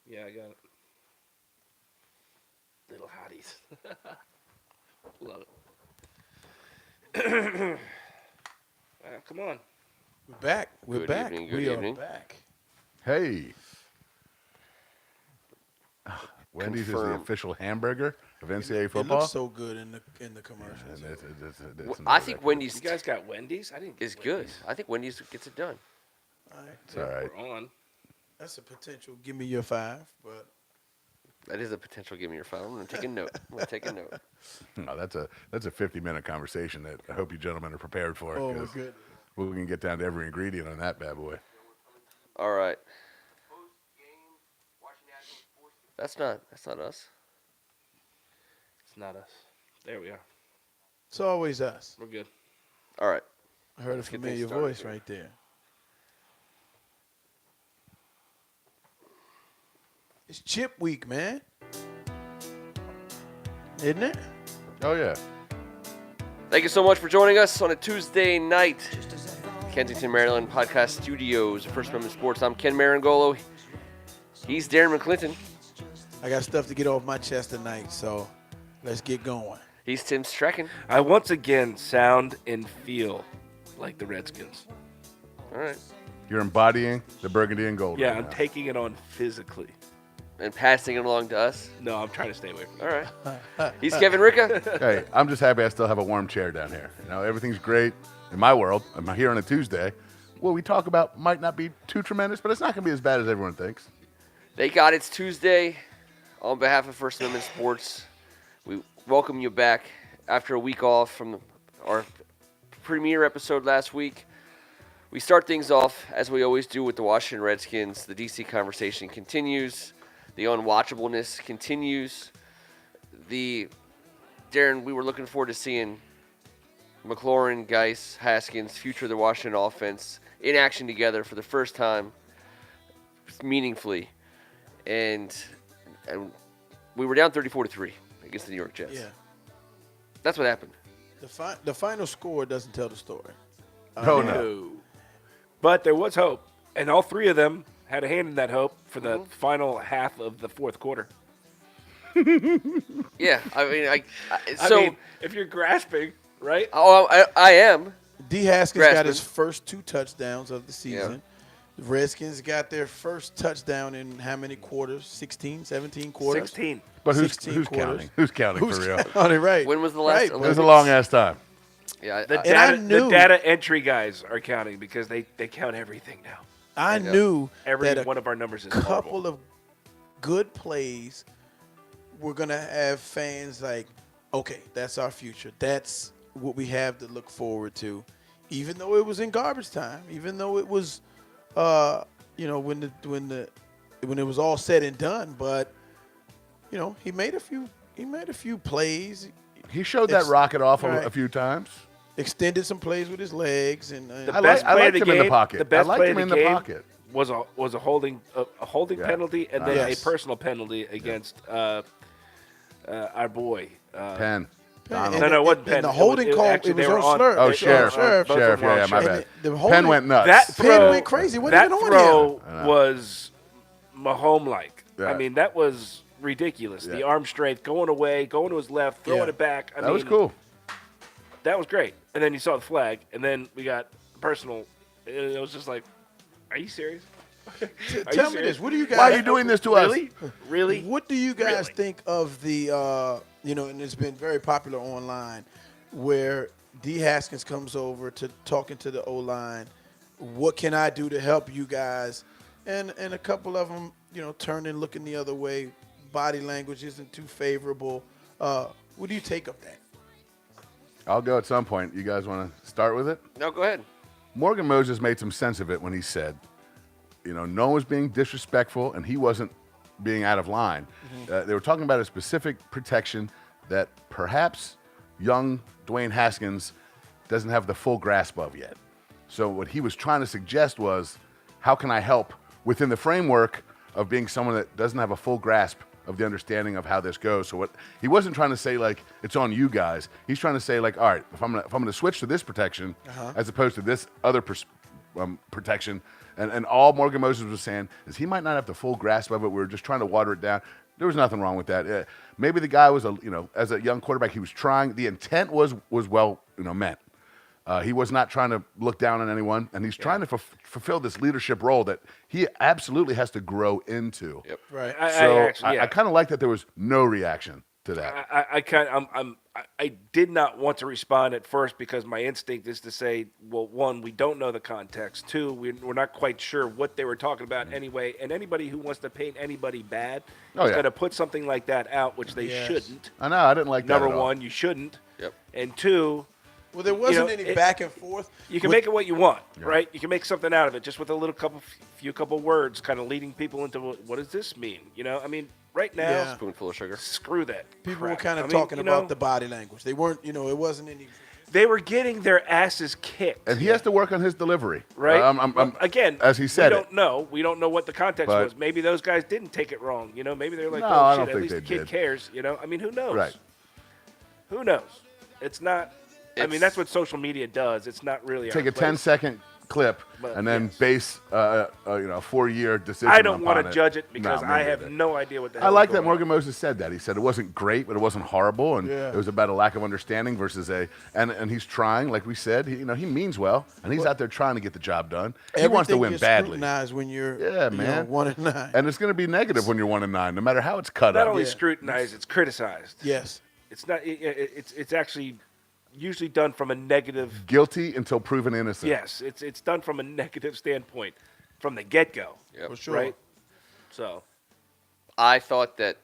Yeah, I got it. Little hotties. Love it. Come on. We're back. We're Good back. evening, good We evening. are back. Hey, Wendy's is the Confirm. official hamburger of NCAA It football. looks so good in the commercials. And it's I another think record. Wendy's You guys got Wendy's? I didn't get is good. Wendy's. I think Wendy's gets it done. All right. It's all right. We're on. That's a potential. Give me your 5, but That is a potential. Give me your phone. I'm going to take a note. I'm going to take a note. No, that's a 50-minute conversation that I hope you gentlemen are prepared for. oh my 'cause goodness. we can get down to every ingredient on that bad boy. All right. That's not us. It's not us. There we are. It's always us. We're good. All right. I heard a Let's get things familiar started voice here. right there. It's chip week, man. Isn't it? Oh yeah. Thank you so much for joining us on a Tuesday night. Kensington, Maryland Podcast Studios, First Amendment Sports. I'm Ken Marangolo. He's Darren McClinton. I got stuff to get off my chest tonight, so let's get going. He's Tim Strecken. I once again sound and feel like the Redskins. All right. You're embodying the burgundy and gold. Yeah, right I'm now. taking it on physically. And passing it along to us. No, I'm trying to stay away from All it. right. He's Kevin Ricca. Hey, I'm just happy I still have a warm chair down here. You know, everything's great in my world. I'm here on a Tuesday. What we talk about might not be too tremendous, but it's not going to be as bad as everyone thinks. Thank God it's Tuesday. On behalf of First Amendment Sports, we welcome you back after a week off from our premiere episode last week. We start things off, as we always do, with the Washington Redskins. The DC conversation continues. The unwatchableness continues. Darren, we were looking forward to seeing McLaurin, Geis, Haskins, future of the Washington offense, in action together for the first time, meaningfully. And we were down 34-3 against the New York Jets. Yeah. That's what happened. The final score doesn't tell the story. Oh, no. No. But there was hope. And all three of them had a hand in that hope for the final half of the fourth quarter. Yeah, I mean, I mean, if you're grasping, right? I am. D. Haskins got his Grasping. first 2 touchdowns of the season. The Redskins got their first touchdown in how many quarters? 16, 17 quarters? 16. But who's 16 quarters. counting? Who's counting for real? counting, right. When was the last Right. It was a long-ass time. Yeah, The And I data, knew- the data entry guys are counting because they count everything now. I knew Every that a one of our numbers is couple horrible. of good plays were going to have fans like, okay, that's our future. That's what we have to look forward to. Even though it was in garbage time, even though it was, when it was all said and done, but he made a few plays, He showed that rocket off Right. a few times. extended some plays with his legs, and The I best like- I play liked of the him in the game. pocket. The best I liked play him of in the the game pocket. was a holding Yeah. penalty and then Yes. a personal penalty against our boy. Penn. And Donald. No, it wasn't and Penn. the It holding was- call, actually, it they was were on on- Slurp. Oh, they- Sheriff. Sheriff. both of Sheriff, them were yeah, on my Sheriff. bad. The holding- Penn went nuts. That Penn throw went crazy. What that is going throw I know. was Mahomes-like. Yeah. I mean, that was ridiculous. The Yeah. arm strength, going away, going to his left, throwing Yeah. it back. I That mean, was cool. That was great. And then you saw the flag, and then we got personal. It was just like, are you serious? here? Are Tell you me serious? this. What do you guys? Why are you doing this to us? Really? Really? What do you guys Really? think of the, and it's been very popular online, where D. Haskins comes over to talking to the O-line. What can I do to help you guys? And a couple of them, turning, looking the other way. Body language isn't too favorable. What do you take of that? I'll go at some point. You guys want to start with it? No, go ahead. Morgan Moses made some sense of it when he said, no one was being disrespectful and he wasn't being out of line. They were talking about a specific protection that perhaps young Dwayne Haskins doesn't have the full grasp of yet. So what he was trying to suggest was, how can I help within the framework of being someone that doesn't have a full grasp of the understanding of how this goes. So what he wasn't trying to say like it's on you guys. He's trying to say like, all right, if I'm gonna switch to this protection as opposed to this other protection, And all Morgan Moses was saying is he might not have the full grasp of it. We were just trying to water it down. There was nothing wrong with that. Maybe the guy was, as a young quarterback, he was trying. The intent was well, meant. He was not trying to look down on anyone, and he's trying to fulfill this leadership role that he absolutely has to grow into. Yep. Right. I kind of like that there was no reaction to that. I did not want to respond at first because my instinct is to say, well, one, we don't know the context. Two, we're not quite sure what they were talking about anyway. And anybody who wants to paint anybody bad is going to put something like that out, which they shouldn't. I know. I didn't like that Number at all. one, you shouldn't. Yep. And two, Well, there wasn't any back and forth. you can make it what you want, right? You can make something out of it just with a few couple words, kind of leading people into what does this mean? I mean, right now, Yeah. Spoonful of sugar. screw that. People crap. were kind of I mean, talking about the body language. They weren't, it wasn't any. They were getting their asses kicked. And he has to work on his delivery. Right. I'm Again, as he said we don't know. We don't know what the context But- was. Maybe those guys didn't take it wrong. Maybe they're like, No, oh I shit, don't at think least the they kid did. cares. I mean, who knows? Right. Who knows? It's not. I mean, It's- that's what social media does. It's not really. Take our a place. 10-second clip But, and then yes. base a 4-year decision. I don't want to judge it because me I have neither. no idea what the I hell. like is that going Morgan on. Moses said that. He said it wasn't great, but it wasn't horrible, and Yeah. it was about a lack of understanding versus and he's trying, like we said. He means well, and he's out there trying to get the job done. He wants to Everything win gets badly, scrutinized when you're, Yeah, man. 1-9. and it's going to be negative when you're 1-9, no matter how it's cut Not up. only Yeah. scrutinized, it's criticized. Yes. It's not. It's actually usually done from a negative. Guilty until proven innocent. Yes, it's done from a negative standpoint from the get go. Yep. For sure. Right. So. I thought that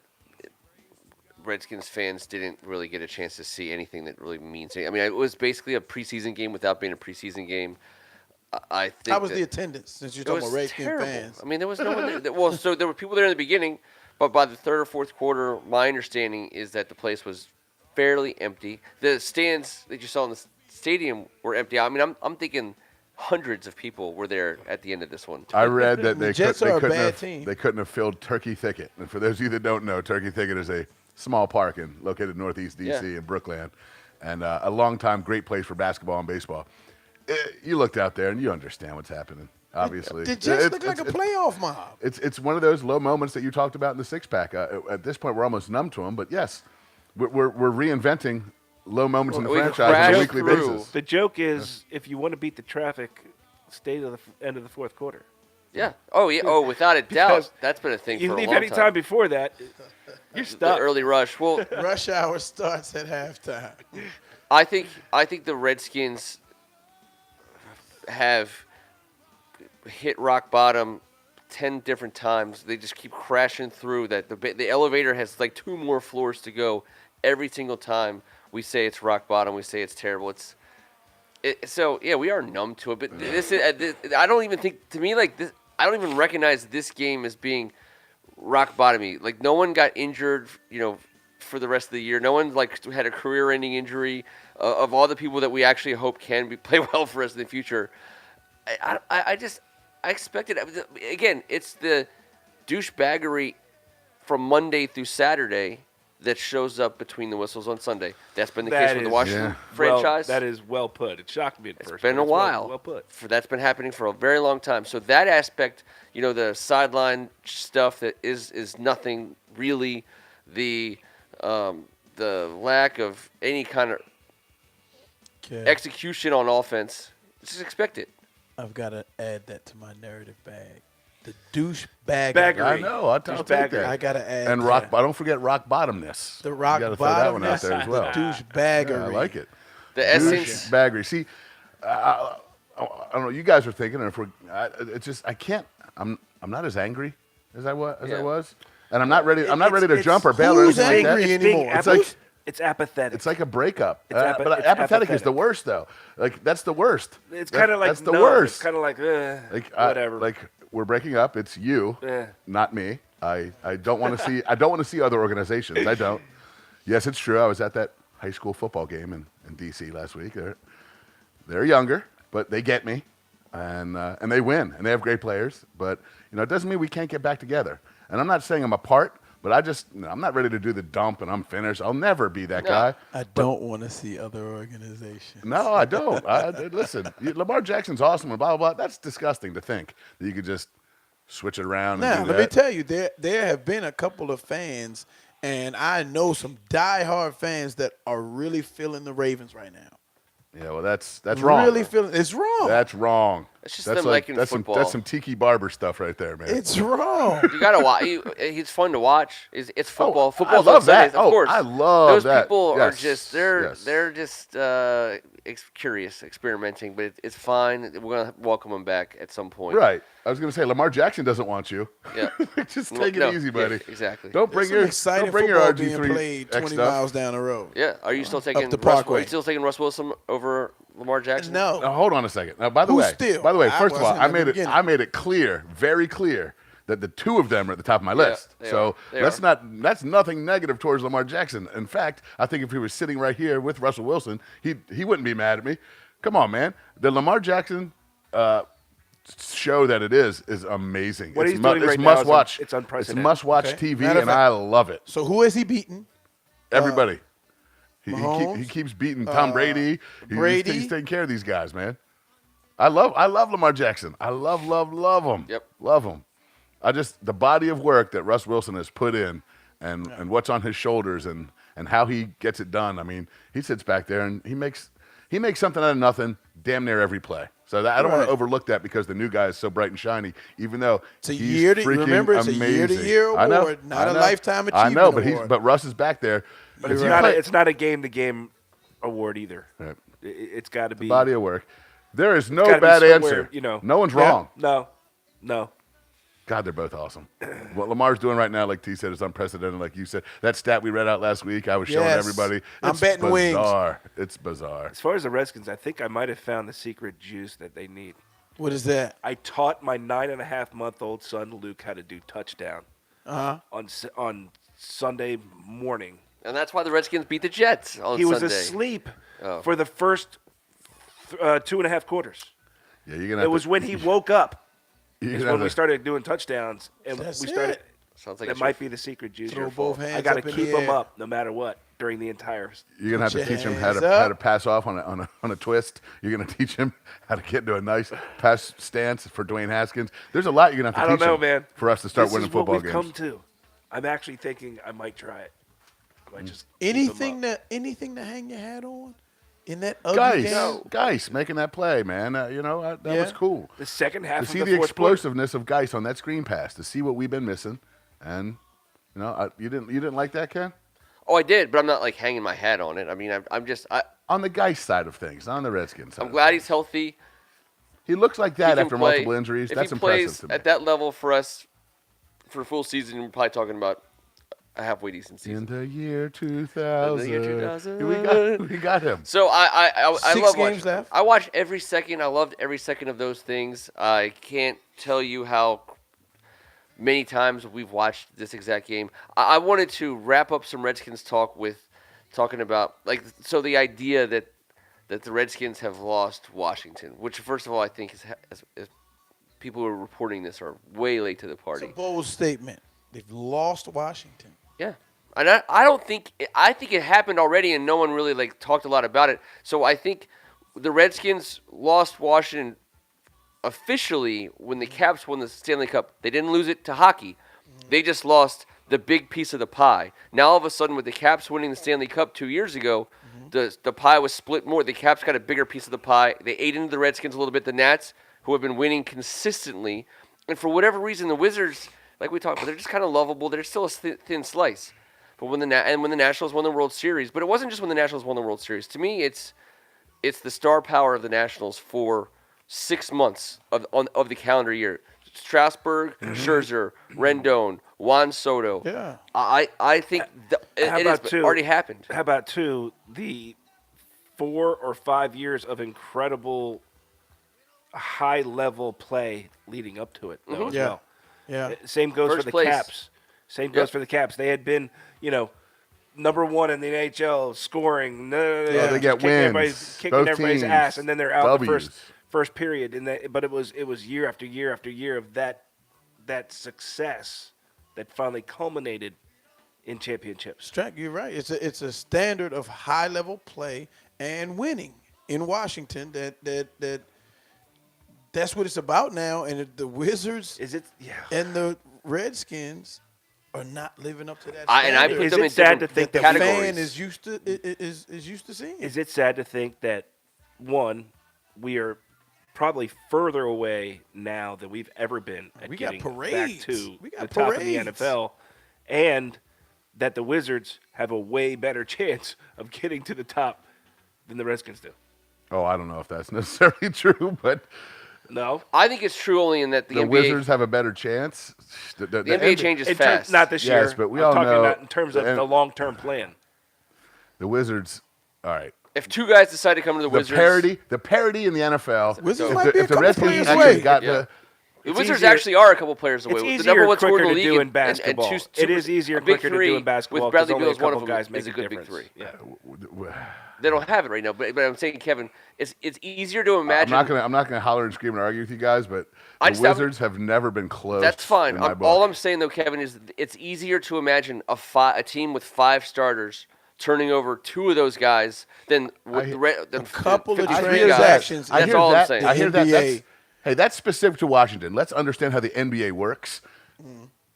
Redskins fans didn't really get a chance to see anything that really means anything. I mean, it was basically a preseason game without being a preseason game. I think How was that the attendance since you're it talking was about Redskins terrible. fans? I mean, there was no one there. Well, so there were people there in the beginning, but by the third or fourth quarter, my understanding is that the place was fairly empty. The stands that you saw in the stadium were empty. I mean, I'm thinking hundreds of people were there at the end of this one. I read that The Jets are a bad team. they couldn't have filled Turkey Thicket. And for those of you that don't know, Turkey Thicket is a small park located in northeast D.C. in Brookland, and a long-time great place for basketball and baseball. You looked out there, and you understand what's happening, obviously. The Jets look like a playoff mob. It's one of those low moments that you talked about in the six-pack. At this point, we're almost numb to them, but yes, we're reinventing low moments in the We franchise on a crashed weekly through. basis. The joke is, if you want to beat the traffic, stay to the end of the fourth quarter. Yeah. Oh, yeah. Oh, without a doubt. Because That's been a thing You for a leave long any time before that, you're The stuck. early rush. Well, Rush hour starts at halftime. I think the Redskins have hit rock bottom 10 different times. They just keep crashing through that. The elevator has like 2 more floors to go every single time we say it's rock bottom. We say it's terrible. So yeah, we are numb to it. But I don't even think, to me, like this, I don't even recognize this game as being rock bottomy. Like no one got injured, for the rest of the year. No one had a career-ending injury. Of all the people that we actually hope can play well for us in the future, I expected. Again, it's the douchebaggery from Monday through Saturday that shows up between the whistles on Sunday. That's been the case That with the is- Washington Yeah. franchise. That is well put. It shocked me at It's first. been but a while. Well put. That's been happening for a very long time. So that aspect, the sideline stuff that is nothing really. The lack of any kind of Okay. execution on offense, just expect it. I've got to add that to my narrative bag. The douchebag. Baggery. I know. I'll take Douchebaggery. that. I got to add And that. don't forget rock bottomness. The rock You got to throw that one out bottomness, there as well. the douchebaggery. Yeah, I like it. The essence. Douchebaggery. See, I don't know. You guys are thinking, and it's just I can't. I'm not as angry as I was, and I'm not ready. I'm not ready to It's- jump or bail or who's anything like angry that. anymore? It's like it's apathetic. it's like a breakup. It's But it's apathetic is apathetic. the worst, though. Like that's the worst. It's kind of like that's the numb. worst. It's kind of like whatever. Like we're breaking up. It's you, Eh. not me. I don't want to see. I don't want to see other organizations. I don't. Yes, it's true. I was at that high school football game in D.C. last week. They're younger, but they get me, and they win, and they have great players. But it doesn't mean we can't get back together. And I'm not saying I'm apart, But I'm not ready to do the dump and I'm finished. I'll never be that No. guy. I don't want to see other organizations. No, I don't. Listen, Lamar Jackson's awesome and blah, blah, blah. That's disgusting to think that you could just switch it around and Now, do let that. me tell you, there have been a couple of fans, and I know some diehard fans that are really feeling the Ravens right now. Yeah, well, that's wrong. Really feeling it's wrong. That's wrong. It's just that's them liking that's football. That's some Tiki Barber stuff right there, man. It's wrong. You gotta watch. He's fun to watch. It's football. Oh, Football's I love on Sundays, that. of course. I love those that. people are Yes, just yes. they're just curious, experimenting, but it's fine. We're gonna welcome them back at some point. Right. I was going to say Lamar Jackson doesn't want you. Yeah. Just take No, it easy, yeah, buddy. exactly. Don't bring There's your some exciting don't bring your football being RG3 played 20 stuff. miles down the road. Yeah. Are you still taking the Russ? Are Parkway. you still taking Russ Wilson over Lamar Jackson? No. Now, hold on a second. Now, by the Who's way, still? first of all, wasn't I at the made it. beginning. I made it clear, very clear, that the two of them are at the top of my list. they So are. They that's are. that's nothing negative towards Lamar Jackson. In fact, I think if he was sitting right here with Russell Wilson, he wouldn't be mad at me. Come on, man. The Lamar Jackson show that it is amazing. What it's he's doing it's right now must is watch. it's unprecedented. It's must watch Okay. TV, Matter of and fact- I love it. So who has he beaten? Everybody. He Mahomes? keeps beating Tom Brady. Brady? He's taking care of these guys, man. I love Lamar Jackson. I love him. Yep. Love him. The body of work that Russ Wilson has put in and what's on his shoulders and how he gets it done. I mean, he sits back there and he makes something out of nothing damn near every play. So I don't want Right. to overlook that because the new guy is so bright and shiny, even though It's a he's year to- freaking remember, it's a amazing. year-to-year I know, award, not I a know. lifetime I know, achievement award. but Russ is back there. But If it's you not. play- It's not a game-to-game award either. Right. It's got to be. body of work. There is no gotta be bad somewhere, answer. you know. No one's Yeah. wrong. No. God, they're both awesome. What Lamar's doing right now, like T said, is unprecedented. Like you said, that stat we read out last week, I was showing Yes. everybody. I'm It's betting wings. bizarre. It's bizarre. As far as the Redskins, I think I might have found the secret juice that they need. What is that? I taught my 9.5-month-old son Luke how to do touchdown Uh-huh. on Sunday morning. And that's why the Redskins beat the Jets on He was Sunday. asleep Oh. for the first 2.5 quarters. Yeah, you're gonna. It was when he woke up. You're Is gonna when we have to- started doing touchdowns, and That's we started. it. Sounds like That it's might be the secret juice. Throw your both fault. I hands got to up in keep the him air. up no matter what during the entire. You're gonna have to Put your teach him hands how up. to pass off on a twist. You're gonna teach him how to get into a nice pass stance for Dwayne Haskins. There's a lot you're gonna have I to don't teach know, him man. for us to start This winning is what football we've games. come to. I'm actually thinking I might try it. I might just keep 'em up. Anything to hang your hat on in that ugly game? Geis making that play, man. That Yeah. was cool. The second half To of see the the fourth quarter. explosiveness of Geis on that screen pass, to see what we've been missing, and you didn't like that, Ken? Oh, I did, but I'm not like hanging my hat on it. I mean, I'm just On the Geis side of things, not on the Redskins side. I'm glad he's healthy. He looks like He that can after play. multiple injuries. If That's he impressive plays to me. at that level for us for a full season, we're probably talking about a halfway decent season. In the year 2000. In the year 2000. We got him. So I 6 love games watching. left. I watched every second. I loved every second of those things. I can't tell you how many times we've watched this exact game. I wanted to wrap up some Redskins talk with talking about the idea that the Redskins have lost Washington, which first of all I think is people who are reporting this are way late to the It's party. a bold statement. They've lost Washington. Yeah. And I don't think – I think it happened already and no one really, talked a lot about it. So I think the Redskins lost Washington officially when the Caps won the Stanley Cup. They didn't lose it to hockey. They just lost the big piece of the pie. Now all of a sudden with the Caps winning the Stanley Cup 2 years ago, the pie was split more. The Caps got a bigger piece of the pie. They ate into the Redskins a little bit. The Nats, who have been winning consistently. And for whatever reason, the Wizards – like we talked about, they're just kind of lovable. They're still a thin slice. But when the Nationals won the World Series, but it wasn't just when the Nationals won the World Series. To me, it's the star power of the Nationals for 6 months of the calendar year. Strasburg, Scherzer, Rendon, Juan Soto. Yeah. I think it has already happened. How about the 4 or 5 years of incredible high-level play leading up to it, though, as Yeah. well. Yeah. Same goes First for the place. Caps. Same goes Yep. for the Caps. They had been, number one in the NHL scoring. Yeah. Just They get wins. kicking Both everybody's teams. ass, and then they're out the W's. first period. But it was year after year after year of that success that finally culminated in championships. You're right. It's a standard of high level play and winning in Washington. That's what it's about now. And the Wizards Is it? Yeah. and the Redskins are not living up to that And I standard. put Is them it in sad different to think the that categories. fan is used to seeing. Is it sad to think that, one, we are probably further away now than we've ever been at We got getting back parades. to We got the top of the parades. NFL, and that the Wizards have a way better chance of getting to the top than the Redskins do? Oh, I don't know if that's necessarily true, but No? I think it's true only in that the the NBA, Wizards have a better chance. The NBA changes In fast. not this year. Yes, but we I'm all talking know about in terms of the- the long-term plan. The Wizards, all right. If two guys decide to come to the Wizards, The parity in the NFL. Wizards if might the, be a if the couple Redskins players actually away. got Yeah. the the It's Wizards easier- actually are a couple players away. It's the easier number and one scorer in quicker the to league do in and basketball. two It is easier a and big quicker to three do in basketball with Bradley 'cause only Beal a is one of couple them. guys make Is a a good big difference. three. Yeah. They don't have it right now, but I'm saying, Kevin, it's easier to imagine. I'm not gonna holler and scream and argue with you guys, but I the just have- Wizards have never been close. That's fine. In my book. All I'm saying, though, Kevin, is it's easier to imagine a team with 5 starters turning over 2 of those guys than A couple of 53 hear guys. transactions. I That's hear all that. I'm saying. I hear that. NBA. That's specific to Washington. Let's understand how the NBA works.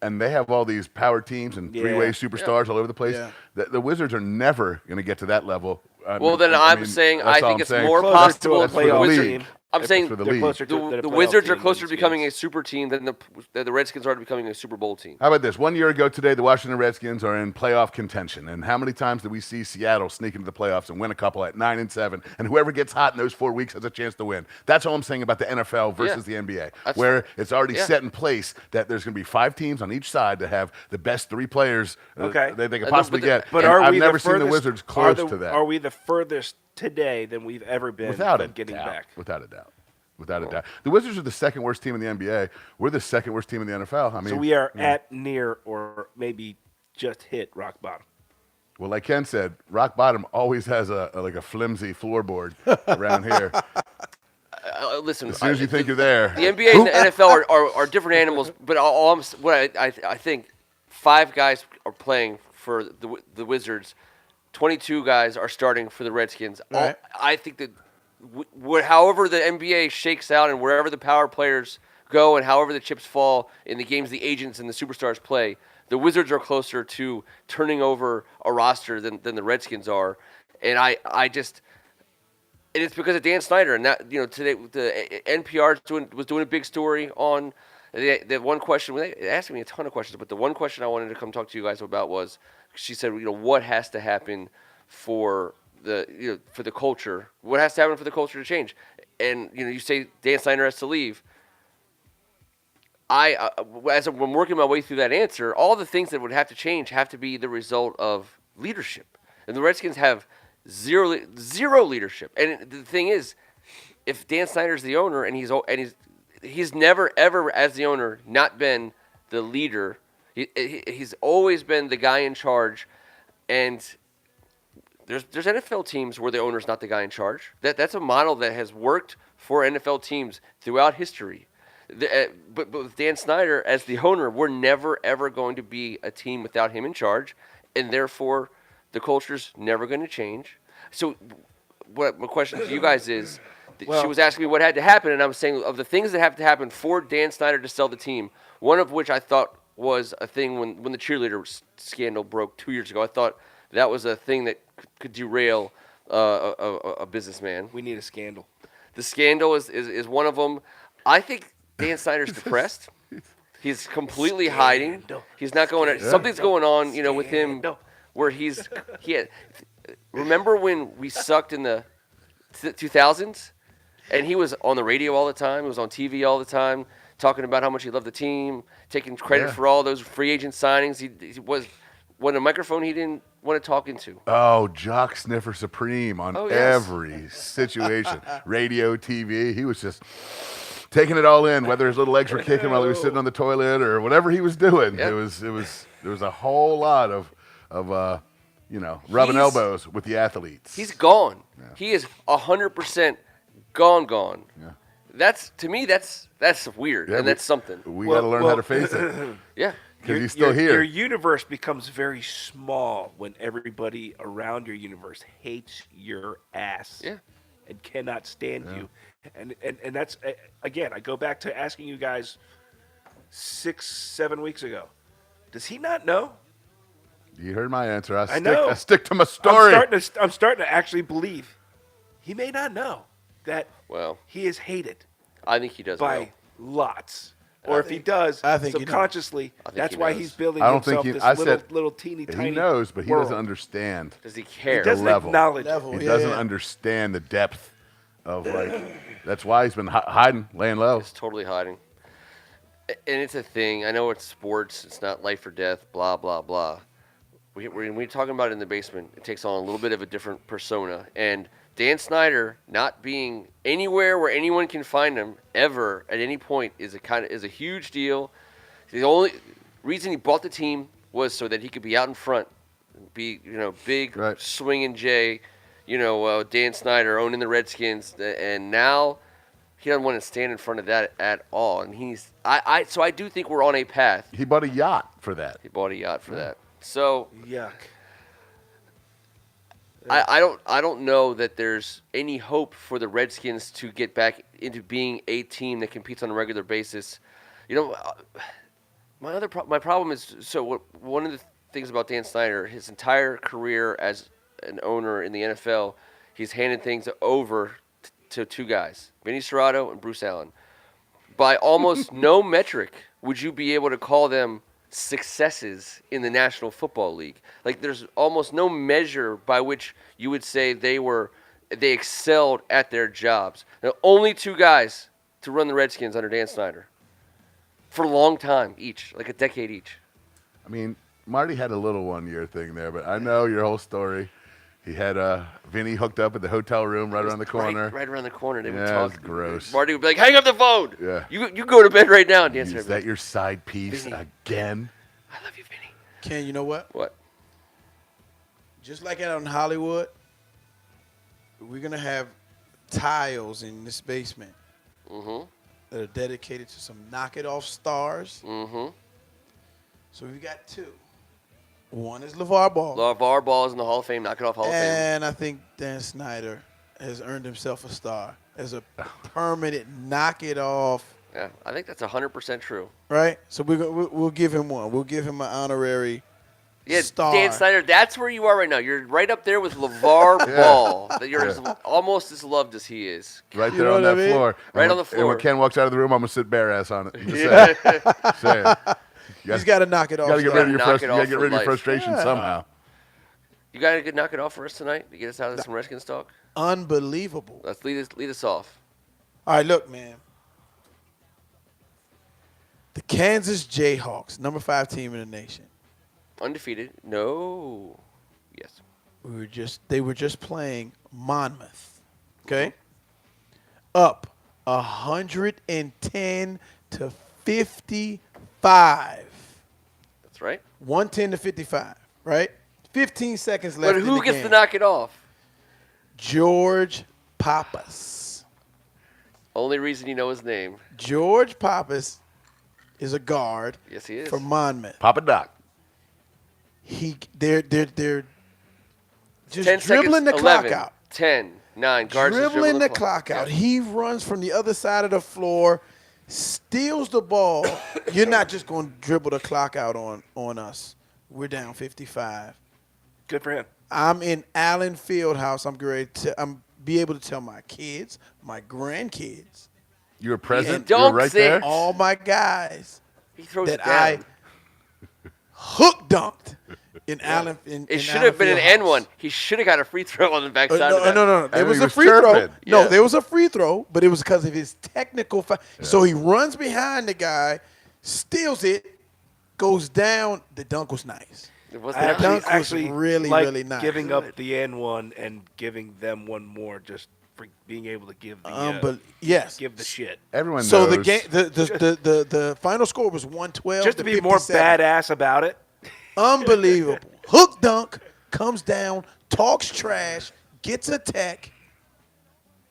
And they have all these power teams and Yeah. three-way superstars all over the place. Yeah. The Wizards are never going to get to that level. Well, then I'm saying that's I all think I'm it's saying. more Closer to a possible for the playoff Wizards. team. I'm saying for the They're league. closer to the playoff Wizards team are than closer to the becoming a Skins. super team than the Redskins are to becoming a Super Bowl team. How about this? 1 year ago today, the Washington Redskins are in playoff contention. And how many times did we see Seattle sneak into the playoffs and win a couple at 9-7? And whoever gets hot in those 4 weeks has a chance to win. That's all I'm saying about the NFL versus the NBA, where it's already set in place that there's going to be 5 teams on each side that have the best 3 players Okay. they can And possibly but get. But And are I've we never the seen the furthest, Wizards close are the- to that. Are we the furthest today than we've ever been Without from a getting doubt. back? Without a doubt. Without a doubt. The Wizards are the second worst team in the NBA. We're the second worst team in the NFL. I mean, So we are at, near, or maybe just hit rock bottom. well, like Ken said, rock bottom always has a flimsy floorboard around here. Listen, As soon as you think you're there, the NBA and the NFL are different animals. But I think 5 guys are playing for the Wizards. 22 guys are starting for the Redskins. Right. I think that however the NBA shakes out and wherever the power players go and however the chips fall in the games the agents and the superstars play, the Wizards are closer to turning over a roster than the Redskins are. And I just – and it's because of Dan Snyder. And that, today the NPR was doing a big story on the one question. They asked me a ton of questions, but the one question I wanted to come talk to you guys about was, she said, what has to happen for the culture? What has to happen for the culture to change? And you say Dan Snyder has to leave. As I'm working my way through that answer, all the things that would have to change have to be the result of leadership. And the Redskins have zero leadership. And the thing is, if Dan Snyder's the owner and he's never ever as the owner not been the leader. He's always been the guy in charge, and there's NFL teams where the owner's not the guy in charge. That's a model that has worked for NFL teams throughout history. But with Dan Snyder as the owner, we're never ever going to be a team without him in charge, and therefore the culture's never going to change. So, what my question to you guys is, she was asking me what had to happen, and I'm saying of the things that have to happen for Dan Snyder to sell the team, one of which I thought was a thing when the cheerleader scandal broke 2 years ago. I thought that was a thing that could derail a businessman. We need a scandal. The scandal is one of them. I think Dan Snyder's depressed. He's completely hiding. He's not going. Something's going on, with him, where remember when we sucked in the 2000s, and he was on the radio all the time. He was on TV all the time, talking about how much he loved the team, taking credit for all those free agent signings. He was on a microphone he didn't want to talk into. Oh, Jock Sniffer Supreme on Oh, yes. every situation. Radio, TV. He was just taking it all in, whether his little legs were kicking while he was sitting on the toilet or whatever he was doing. Yep. There was a whole lot of rubbing elbows with the athletes. He's gone. Yeah. He is 100% gone. Yeah. To me, that's weird, and that's something. We got to learn how to face it. Yeah. because he's still Your here. universe becomes very small when everybody around your universe hates your ass. Yeah. And cannot stand you. And that's, again, I go back to asking you guys 6-7 weeks ago. Does he not know? You heard my answer. I know. I stick to my story. I'm starting to actually believe he may not know that Well, he is hated I think he does by know. lots. Or if he does, I think he knows. subconsciously, I think that's he why knows. he's building I don't think himself he. this I little said teeny tiny he knows, but he world. doesn't understand. Does he He care? doesn't level. acknowledge it. Level. He Yeah, doesn't yeah. understand the depth of that's why he's been hiding, laying low. It's totally hiding. And it's a thing. I know it's sports. It's not life or death, blah, blah, blah. When we're talking about it in the basement, it takes on a little bit of a different persona. And Dan Snyder not being anywhere where anyone can find him ever at any point is a huge deal. The only reason he bought the team was so that he could be out in front, be big Right. swinging Jay, Dan Snyder owning the Redskins, and now he doesn't want to stand in front of that at all. And so I do think we're on a path. He bought a yacht for that. He bought a yacht for that. So Yuck. I don't know that there's any hope for the Redskins to get back into being a team that competes on a regular basis. My problem is one of the things about Dan Snyder, his entire career as an owner in the NFL, he's handed things over to two guys, Vinny Serrato and Bruce Allen. By almost no metric would you be able to call them successes in the National Football League. Like, there's almost no measure by which you would say they excelled at their jobs. The only two guys to run the Redskins under Dan Snyder for a long time each, like a decade each. I mean, Marty had a little 1 year thing there, but I know your whole story. He had Vinny hooked up at the hotel room right around the corner. Right around the corner. They would Yeah, talk. it was gross. Marty would be like, "Hang up the phone. Yeah. You go to bed right now." And Dan Is Snyder would that be your side piece Vinny. again? like, "I love you, Vinny." Ken, you know what? What? Just like out in Hollywood, we're gonna have tiles in this basement Mm-hmm. that are dedicated to some knock-it-off stars. Mm-hmm. So we've got two. One is LeVar Ball. LeVar Ball is in the Hall of Fame. Knock it off Hall of Fame. And I think Dan Snyder has earned himself a star as a permanent knock-it-off. Yeah, I think that's 100% true. Right? So we'll give him one. We'll give him an honorary star. Dan Snyder, that's where you are right now. You're right up there with LeVar Ball. That you're almost as loved as he is. Right You there know on what I that mean? floor. Right And on the And floor. when Ken walks out of the room, I'm going to sit bare ass on it. I'm just saying. He's got to knock it off. You got to get star. rid of your Knock it you off gotta get for rid of your life. frustration Yeah. somehow. You got to knock it off for us tonight to get us out of some Redskins talk? Unbelievable. Let's lead us off. All right, look, man. The Kansas Jayhawks, number 5 team in the nation. Undefeated? No. Yes. They were just playing Monmouth. Okay? Up 110 to 55. That's right. 110 to 55, right? 15 seconds left. But who in the gets game. to knock it off? George Pappas. Only reason you know his name. George Pappas is a guard Yes, he is. for Monmouth. Papa Doc. They're just 10 dribbling seconds, the clock 11, out. 10, 9. Guards just Dribbling the clock out. Yeah. He runs from the other side of the floor, steals the ball. You're not just going to dribble the clock out on us. We're down 55. Good for him. I'm in Allen Fieldhouse. I'm be able to tell my kids, my grandkids, You were present. He You were right dunks there. it. all my guys He throws that it down. I hook dunked in Allen. It should have been an Fieldhouse. N one. He should have got a free throw on the backside of that. No. There And was he a was free throw. chirping. No, Yeah. there was a free throw, but it was because of his technical. So he runs behind the guy, steals it, goes down. The dunk was nice. It wasn't I That actually, dunk was actually really, like really nice. giving up the N1 and giving them one more just for being able to give the But yes. give the shit. Everyone So knows. the game, the final score was 112. Just to be more 57. badass about it. Unbelievable. Hook dunk, comes down, talks trash, gets a tech.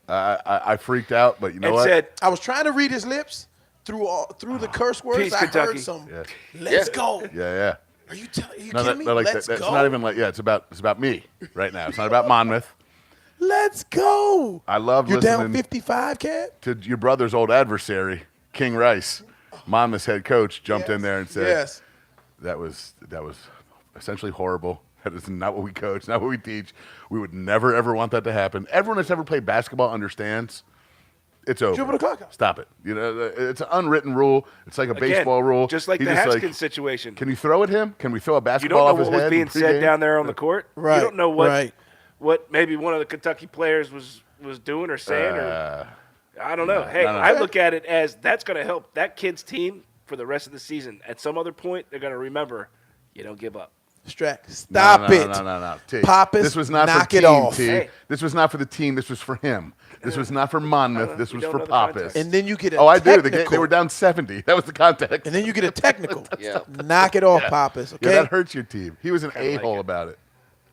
I freaked out, but you know And what? said, I was trying to read his lips. through the curse words, Peace, I Kentucky. heard some. Yeah. Let's Yeah. go. Yeah. Are you kidding me? Like Let's that, go. it's not even like it's about me right now. It's not about Monmouth. Let's go. I love You're listening down 55, Cat? to your brother's old adversary, King Rice, Monmouth's head coach, jumped in there and said, Yes. that was essentially horrible. That is not what we coach, not what we teach. We would never, ever want that to happen. Everyone that's ever played basketball understands it's over. Dribble the clock out. Stop it. You know, it's an unwritten rule. It's like a baseball rule. Just like He the Haskins situation. Can you throw at him? Can we throw a You basketball don't know off his what was head being in said pregame? down there on the court. Right, You don't know right. what maybe one of the Kentucky players was doing or saying. Or I don't know. Hey, no. I look at it as that's going to help that kid's team for the rest of the season. At some other point, they're going to remember you don't give up. Strack. Stop it. No. T. Pappas, This was not knock for it team, off. T. Hey. This was not for the team. This was for him. This was not for Monmouth. This You was don't for know the Pappas. context. And then you get a Oh, I do. technical. They were down 70. That was the context. And then you get a technical. Yeah. Knock it off, Pappas. Okay. Yeah, that hurts your team. He was an Kinda like a-hole it. about it.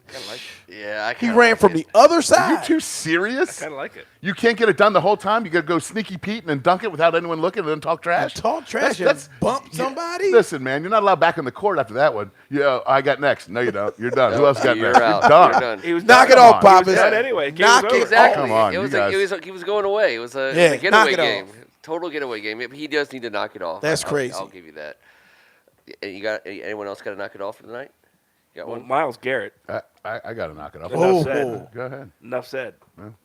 Kind of like it. Yeah, I He kinda ran like from it. the other Are you side. too serious? Kind of like it. You can't get it done the whole time. You got to go sneaky Pete and then dunk it without anyone looking and then talk trash. Talk trash That's- and bump somebody. Listen, man, you're not allowed back on the court after that one. Yeah, I got next. No, you don't. You're done. Who else got You're next? out. You're done. You're done. He was Knock done. it off, Come on. Pappas. Done anyway. Game Knock was it over. Exactly. Come on, it was you like guys. he was going away. It was a, Yeah, getaway knock it game. off. Total getaway game. He does need to knock it off. That's I'll crazy. give you that. You got anyone else got to knock it off for the night? You got Well, one? Miles Garrett. I got to knock it off. Enough Oh. said. Go ahead. Enough said.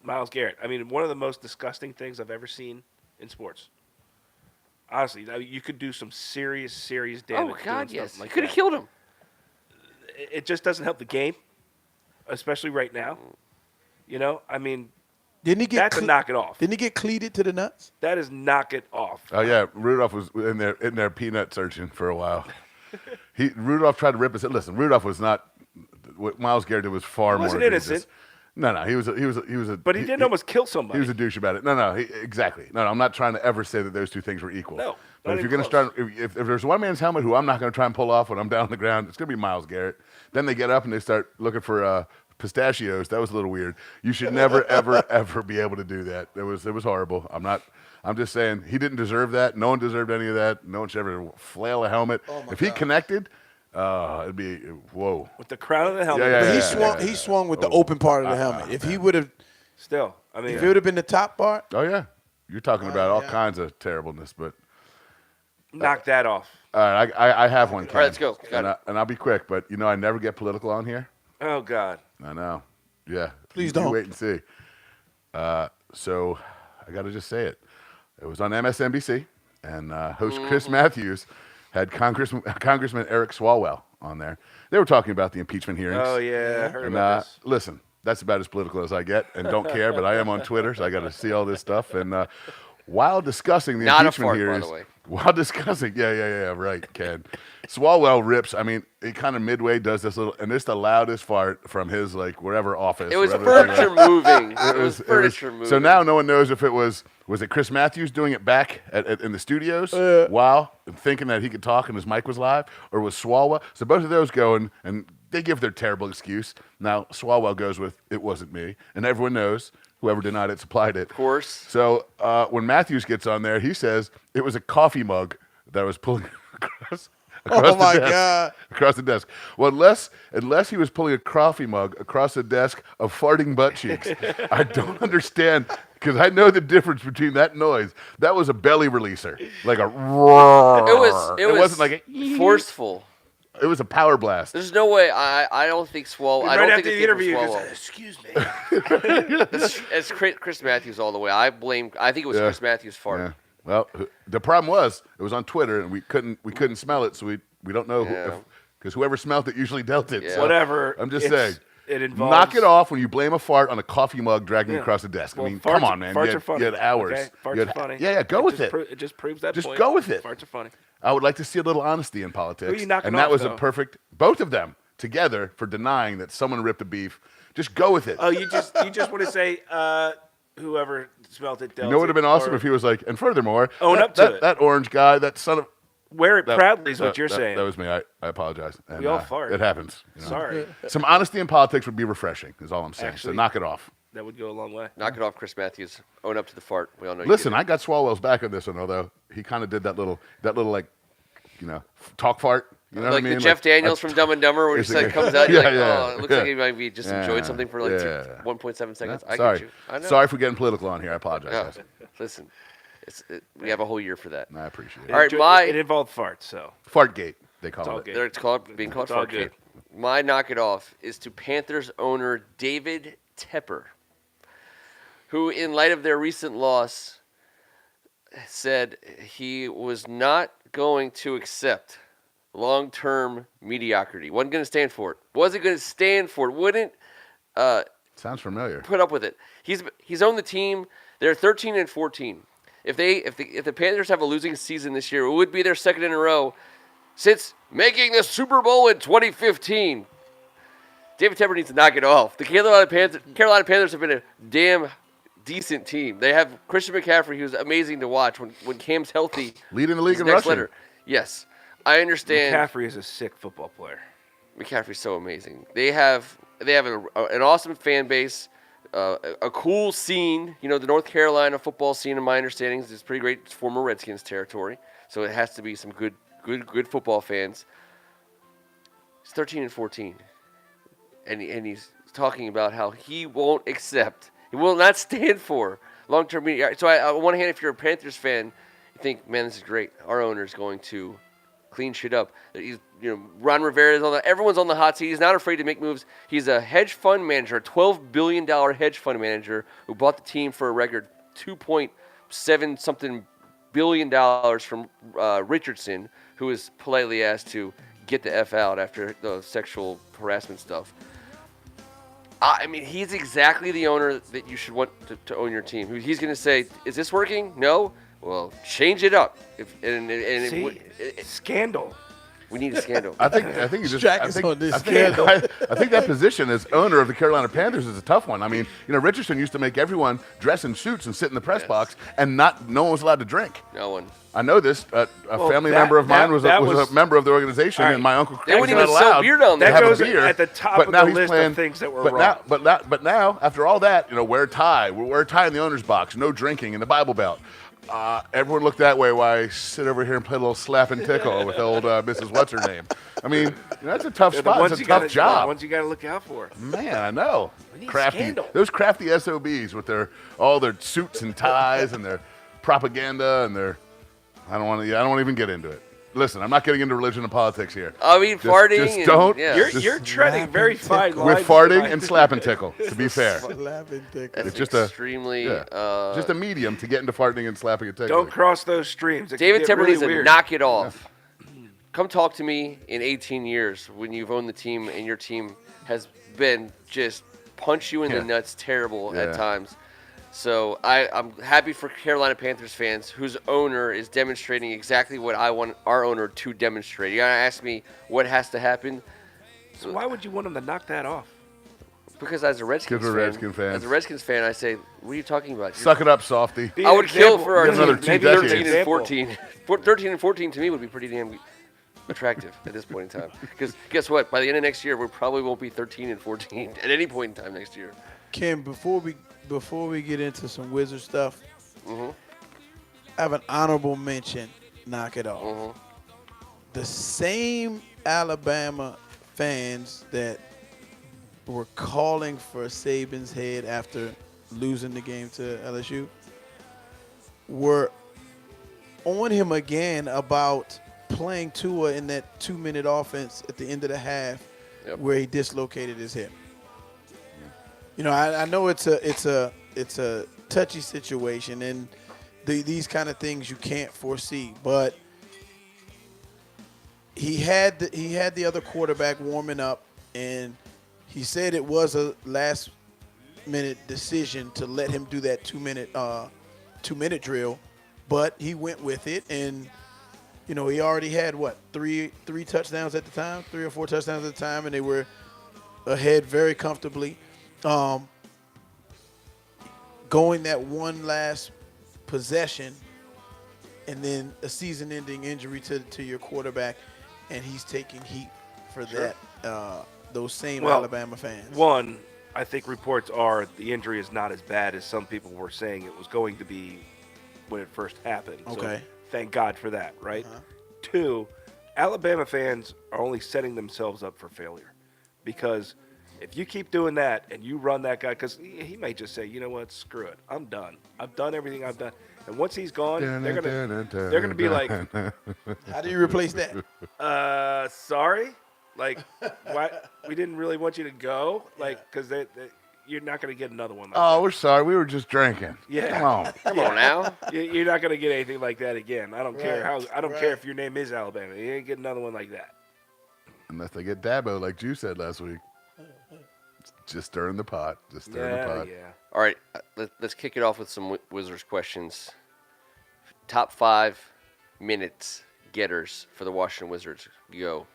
Miles Garrett. I mean, one of the most disgusting things I've ever seen in sports. Honestly, you could do some serious damage. Oh God, doing yes. stuff like Could have that. killed him. It just doesn't help the game, especially right now. You know, I mean, Didn't he get that's a knock it off. Didn't he get cleated to the nuts? That is knock it off. Oh yeah, Rudolph was in there peanut searching for a while. Rudolph tried to rip us. Listen, Rudolph was not. What Miles Garrett did was far He more. wasn't egregious. innocent. No, he was a. But he didn't almost kill somebody. He was a douche about it. No, exactly. No, I'm not trying to ever say that those two things were equal. No, But not if you're even going to start, if there's one man's helmet who I'm not going to try and pull off when I'm down on the ground, it's going to be Miles Garrett. Then they get up and they start looking for pistachios. That was a little weird. You should never, ever, ever be able to do that. It was horrible. I'm just saying he didn't deserve that. No one deserved any of that. No one should ever flail a helmet. If he connected, it'd be whoa. with the crown of the helmet. Yeah, But he swung with the open part of the helmet. If he would have, Still, I mean, if it would have been the top part, Oh yeah, you're talking about all yeah. kinds of terribleness, but. knock that off. All right, I have one. Ken. All right, let's go. Got it. And I'll be quick, but I never get political on here. Oh God. I know. Yeah. Please You don't. wait and see. So I got to just say it. It was on MSNBC, and host Chris Matthews had Congressman Eric Swalwell on there. They were talking about the impeachment hearings. Oh yeah, I heard And about this. listen, that's about as political as I get, and don't care. But I am on Twitter, so I got to see all this stuff. And while discussing the Not a impeachment fart, by hearings, the way. while discussing, yeah, right, Ken. Swalwell rips. I mean, he kind of midway does this little, and it's the loudest fart from his wherever office. It was wherever the thing furniture moving. It was furniture moving. So now no one knows if it was it Chris Matthews doing it back in the studios while thinking that he could talk and his mic was live, or was Swalwell? So both of those going, and they give their terrible excuse. Now Swalwell goes with, it wasn't me, and everyone knows. Whoever denied it supplied it. Of course. So when Matthews gets on there, he says it was a coffee mug that was pulling across Oh, the my desk, God. across the desk. Well, unless he was pulling a coffee mug across the desk of farting butt cheeks, I don't understand, because I know the difference between that noise. That was a belly releaser, like a roar. It wasn't like forceful. It was a power blast. There's no way. I don't think Swalwell. I Right don't after think the it came interview, from he Swalwell. goes, "Excuse me." It's Chris Matthews all the way. I think it was Yeah. Chris Matthews' fart. Yeah. Well, the problem was it was on Twitter and we couldn't smell it, so we don't know Yeah. because whoever smelt it usually dealt it. Yeah. So Whatever. I'm just it's- saying. It involves. Knock it off when you blame a fart on a coffee mug dragging Yeah. across the desk. Well, I mean, farts- come on, man. Farts You are had, funny. you had hours. Okay? Farts You had- are funny. Yeah, go with it. It just proves that Just point. go with it. Farts are funny. I would like to see a little honesty in politics. Who you knocking and that off, was though? a perfect, both of them together for denying that someone ripped the beef. Just go with it. Oh, you just want to say whoever smelt it. You know what would have been awesome if he was like, and furthermore, Own that, up to that, it. that orange guy, that son of. wear it That, proudly is what that- you're that- saying. That was me. I apologize. And, We all fart. It happens. Sorry. Some honesty in politics would be refreshing, is all I'm saying. Actually- so knock it off. That would go a long way. Knock it off, Chris Matthews. Own up to the fart. We all know. Listen, you I got Swalwell's back on this one, although he kind of did that little like, talk fart. You know like what I mean? the Jeff Daniels from Dumb and Dumber, where he just like comes out, you're like, oh, it looks like he might be just enjoyed something for like 1.7 seconds. I Sorry. get you. I know. Sorry for getting political on here. I apologize. No, guys. listen, we have a whole year for that. I appreciate it. All right, It involved farts, so. Fartgate, they call all it. good. There it's called being called It's all Fartgate. good. My knock it off is to Panthers owner David Tepper, who, in light of their recent loss, said he was not going to accept long-term mediocrity. Wasn't going to stand for it. Wasn't going to stand for it. Wouldn't Sounds familiar. put up with it. He's owned the team. They're 13 and 14. If the Panthers have a losing season this year, it would be their second in a row since making the Super Bowl in 2015. David Tepper needs to knock it off. The Carolina Panthers have been a damn decent team. They have Christian McCaffrey, who's amazing to watch when Cam's healthy. Leading the league He's in next rushing. letter. Yes, I understand. McCaffrey is a sick football player. McCaffrey's so amazing. They have an awesome fan base, a cool scene. You know, the North Carolina football scene, in my understanding, is pretty great. It's former Redskins territory, so it has to be some good football fans. He's 13 and 14, and he's talking about how he won't accept, he will not stand for long-term media. So on one hand, if you're a Panthers fan, you think, man, this is great. Our owner is going to clean shit up. Ron Rivera is everyone's on the hot seat. He's not afraid to make moves. He's a hedge fund manager, a $12 billion hedge fund manager who bought the team for a record $2.7 something billion from Richardson, who was politely asked to get the F out after the sexual harassment stuff. I mean, he's exactly the owner that you should want to own your team. He's going to say, is this working? No? Well, change it up. Scandal. We need a scandal. I think you just. Jack I is think, on this I, scandal. think, I think that position as owner of the Carolina Panthers is a tough one. I mean, Richardson used to make everyone dress in suits and sit in the press box, and no one was allowed to drink. No one. I know this. A family member of mine was a member of the organization, and my uncle They was wouldn't not even sell allowed beer down to there. That have goes a beer. at the top But of now the he's list playing, of things that were but wrong. But now, after all that, wear a tie. Wear a tie in the owner's box. No drinking in the Bible Belt. Everyone looked that way while I sit over here and play a little slap and tickle with old Mrs. What's her name. I mean, that's a tough spot. It's a tough job. The ones you got to look out for. Man, I know. need Crafty. scandal. Those crafty SOBs with all their suits and ties and their propaganda and their. I don't want to even get into it. Listen, I'm not getting into religion and politics here. I mean, farting. Just don't. Yeah. You're treading very fine With lines farting tonight. and slap and tickle, to be fair. That's It's just extremely. just a medium to get into farting and slapping and tickling. Don't cross those streams. It can David get Tepper really needs to weird. knock it off. Come talk to me in 18 years when you've owned the team and your team has been just punch you in the nuts terrible Yeah. at times. So I'm happy for Carolina Panthers fans whose owner is demonstrating exactly what I want our owner to demonstrate. You gotta ask me what has to happen. So why would you want him to knock that off? Because as a Redskins Because we're Redskin fans. as a Redskins fan, I say, what are you talking about? Suck it up, softy. Be I an would kill example. for our Give team. another 2 Maybe decades. 13 and Example. 14. 13 and 14 to me would be pretty damn attractive at this point in time. Because guess what? By the end of next year, we probably won't be 13 and 14 at any point in time next year. Kim, before we get into some Wizard stuff, Mhm. I have an honorable mention. Knock it off. Mhm. The same Alabama fans that were calling for Saban's head after losing the game to LSU were on him again about playing Tua in that 2-minute offense at the end of the half where he dislocated his hip. I know it's a touchy situation, and these kind of things you can't foresee. But he had the other quarterback warming up, and he said it was a last-minute decision to let him do that 2-minute drill, but he went with it, and he already had three touchdowns at the time, 3 or 4 touchdowns at the time, and they were ahead very comfortably. Going that one last possession and then a season-ending injury to your quarterback, and he's taking heat for that. Those same Alabama fans. One, I think reports are the injury is not as bad as some people were saying it was going to be when it first happened. So Okay. thank God for that, right? 2, Alabama fans are only setting themselves up for failure because if you keep doing that and you run that guy, because he may just say, you know what, screw it, I'm done. I've done everything I've done, and once he's gone, they're gonna be like, How do you replace that? sorry, like, why we didn't really want you to go, like, because you're not gonna get another one like Oh, that. we're sorry. We were just drinking. Yeah. Come on. Come on now. You're not gonna get anything like that again. I don't care Right, I don't care right. if your name is Alabama. You ain't get another one like that. Unless they get Dabo, like you said last week. Just stirring the pot. Just stirring the pot. Yeah. All right, let's kick it off with some Wizards questions. Top 5 minutes getters for the Washington Wizards. Go.